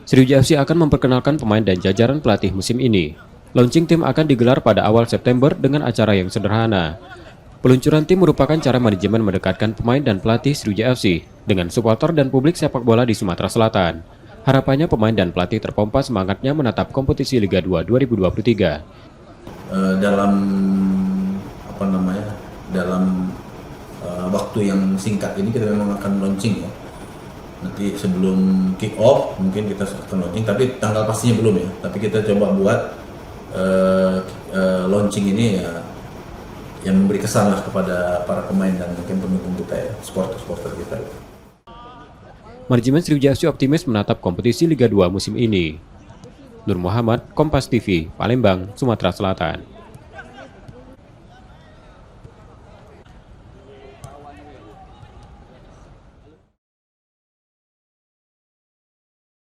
Sriwijaya FC akan memperkenalkan pemain dan jajaran pelatih musim ini. Launching tim akan digelar pada awal September dengan acara yang sederhana. Peluncuran tim merupakan cara manajemen mendekatkan pemain dan pelatih Sriwijaya FC dengan supporter dan publik sepak bola di Sumatera Selatan. Harapannya pemain dan pelatih terpompa semangatnya menatap kompetisi Liga 2 2023. Dalam dalam waktu yang singkat ini kita memang akan launching ya. Nanti sebelum kick off mungkin kita akan launching, tapi tanggal pastinya belum ya. Tapi kita coba buat launching ini ya yang memberi kesan lah kepada para pemain dan mungkin pendukung kita ya, supporter kita. Manajemen Sriwijaya FC optimis menatap kompetisi Liga 2 musim ini. Nur Muhammad, Kompas TV, Palembang, Sumatera Selatan.